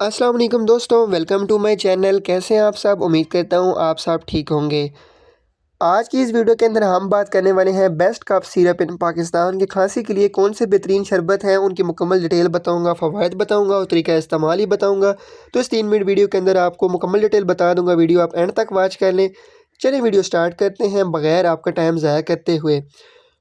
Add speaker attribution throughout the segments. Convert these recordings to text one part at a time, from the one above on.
Speaker 1: अस्सलाम वालेकुम दोस्तों, वेलकम टू माय चैनल। कैसे हैं आप सब? उम्मीद करता हूँ आप सब ठीक होंगे। आज की इस वीडियो के अंदर हम बात करने वाले हैं best cough syrup in Pakistan के खांसी के लिए कौन से बेहतरीन शरबत हैं, उनकी मुकम्मल डिटेल बताऊंगा, फ़वाइद बताऊंगा और तरीका इस्तेमाल ही बताऊंगा। तो इस 3 मिनट वीडियो के अंदर आपको मुकम्मल डिटेल बता दूंगा। वीडियो आप एंड तक वॉच कर लें। चलिए वीडियो स्टार्ट करते हैं बगैर आपका टाइम ज़ाया करते हुए।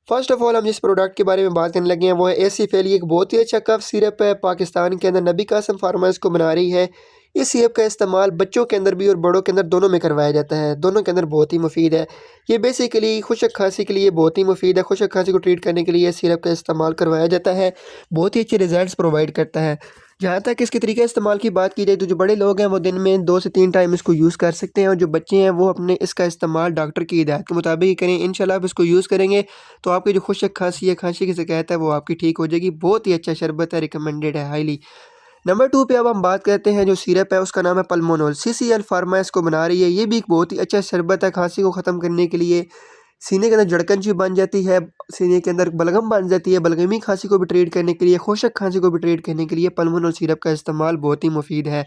Speaker 1: फ़र्स्ट ऑफ़ ऑल हम जिस प्रोडक्ट के बारे में बात करने लगे हैं वो है एसी फेल। ये एक बहुत ही अच्छा कफ सिरप है। पाकिस्तान के अंदर नबी कासम फार्मा इसको बना रही है। इस सिरप का इस्तेमाल बच्चों के अंदर भी और बड़ों के अंदर दोनों में करवाया जाता है। दोनों के अंदर बहुत ही मुफीद है। ये बेसिकली खुशक खांसी के लिए बहुत ही मुफीद है। खुशक खांसी को ट्रीट करने के लिए इस सिरप का इस्तेमाल करवाया जाता है। बहुत ही अच्छे रिजल्ट्स प्रोवाइड करता है। जहाँ तक इसके तरीके इस्तेमाल की बात की जाए तो जो बड़े लोग हैं वो दिन में 2 से 3 टाइम इसको यूज़ कर सकते हैं, और जो बच्चे हैं वो अपने इसका इस्तेमाल डॉक्टर की हिदायत के मुताबिक ही करें। इंशाल्लाह आप इसको यूज़ करेंगे तो आपकी जो खुशक खांसी है, खांसी की शिकायत है, वो आपकी ठीक हो जाएगी। बहुत ही अच्छा शरबत है, रिकमेंडेड है हाईली। नंबर 2 पे अब हम बात करते हैं। जो सिरप है उसका नाम है पल्मोनॉल। सीसीएल फार्मा इसको बना रही है। ये भी एक बहुत ही अच्छा शरबत है खांसी को ख़त्म करने के लिए। सीने के अंदर जड़कन बन जाती है, सीने के अंदर बलगम बन जाती है, बलगमी खांसी को भी ट्रीट करने के लिए, खुशक खांसी को भी ट्रीट करने के लिए पल्मोनॉल सिरप का इस्तेमाल बहुत ही मुफीद है।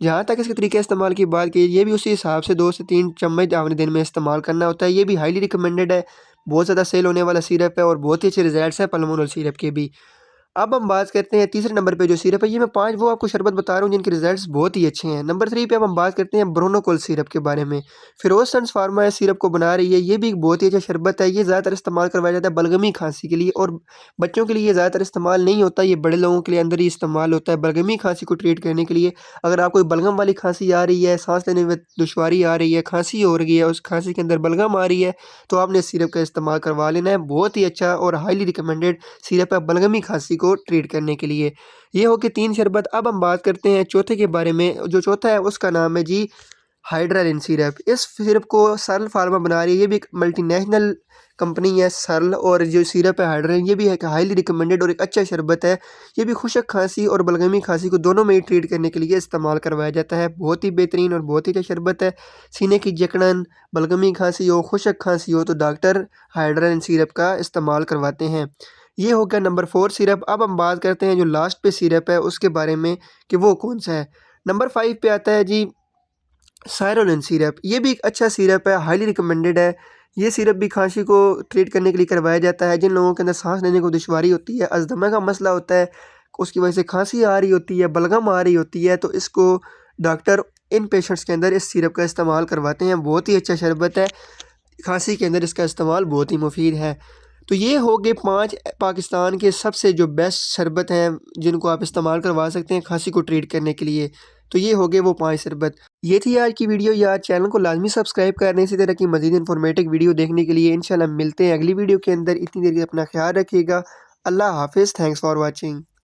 Speaker 1: जहाँ तक इसके तरीके इस्तेमाल की बात की, ये भी उसी हिसाब से 2 से 3 चम्मच आपने दिन में इस्तेमाल करना होता है। ये भी हाईली रिकमेंडेड है। बहुत ज़्यादा सेल होने वाला सिरप है और बहुत ही अच्छे रिजल्ट्स हैं पल्मोनॉल सिरप के भी। अब हम बात करते हैं तीसरे नंबर पे जो सिरप है। ये मैं 5 वो आपको शरबत बता रहा हूँ जिनके रिजल्ट्स बहुत ही अच्छे हैं। नंबर 3 पे अब हम बात करते हैं ब्रोनोकॉल सिरप के बारे में। फिरोज सन्स फार्मा इस सिरप को बना रही है। ये भी एक बहुत ही अच्छा शरबत है। ये ज़्यादातर इस्तेमाल करवाया जाता है बलगमी खांसी के लिए, और बच्चों के लिए ये ज़्यादातर इस्तेमाल नहीं होता। ये बड़े लोगों के लिए अंदर ही इस्तेमाल होता है बलगमी खांसी को ट्रीट करने के लिए। अगर आपको कोई बलगम वाली खांसी आ रही है, सांस लेने में दुश्वारी आ रही है, खांसी हो रही है, उस खांसी के अंदर बलगम आ रही है, तो आपने इस सिरप का इस्तेमाल करवा लेना है। बहुत ही अच्छा और हाईली रिकमेंडेड सिरप है बलगमी खांसी को ट्रीट करने के लिए। ये हो गए 3 शरबत। अब हम बात करते हैं चौथे के बारे में। जो चौथा है उसका नाम है जी हाइड्रालिन सिरप। इस सिरप को सरल फार्मा बना रही है। ये भी एक मल्टीनेशनल कंपनी है सरल, और जो सिरप है हाइड्रालिन ये भी एक हाईली रिकमेंडेड और एक अच्छा शरबत है। ये भी खुशक खांसी और बलगमी खांसी को दोनों में ही ट्रीट करने के लिए इस्तेमाल करवाया जाता है। बहुत ही बेहतरीन और बहुत ही अच्छा शरबत है। सीने की जकड़न, बलगमी खांसी हो, खुशक खांसी हो तो डॉक्टर हाइड्रालिन सिरप का इस्तेमाल करवाते हैं। ये हो गया नंबर 4 सिरप। अब हम बात करते हैं जो लास्ट पे सिरप है उसके बारे में कि वो कौन सा है। नंबर 5 पे आता है जी सायरोलिन सिरप। ये भी एक अच्छा सिरप है, हाईली रिकमेंडेड है। ये सिरप भी खांसी को ट्रीट करने के लिए करवाया जाता है। जिन लोगों के अंदर सांस लेने को दुश्वारी होती है, अस्थमा का मसला होता है, उसकी वजह से खांसी आ रही होती है, बलगम आ रही होती है, तो इसको डॉक्टर इन पेशेंट्स के अंदर इस सिरप का इस्तेमाल करवाते हैं। बहुत ही अच्छा शरबत है। खांसी के अंदर इसका इस्तेमाल बहुत ही मुफीद है। तो ये हो गए 5 पाकिस्तान के सबसे जो बेस्ट शरबत हैं जिनको आप इस्तेमाल करवा सकते हैं खांसी को ट्रीट करने के लिए। तो ये हो गए वो 5 शरबत। ये थी आज की वीडियो। यार चैनल को लाजमी सब्सक्राइब करने, इसी तरह की मज़ीद इन्फॉर्मेटिव वीडियो देखने के लिए। इंशाल्लाह मिलते हैं अगली वीडियो के अंदर। इतनी देर के अपना ख्याल रखिएगा। अल्लाह हाफ़िज़। Thanks for watching.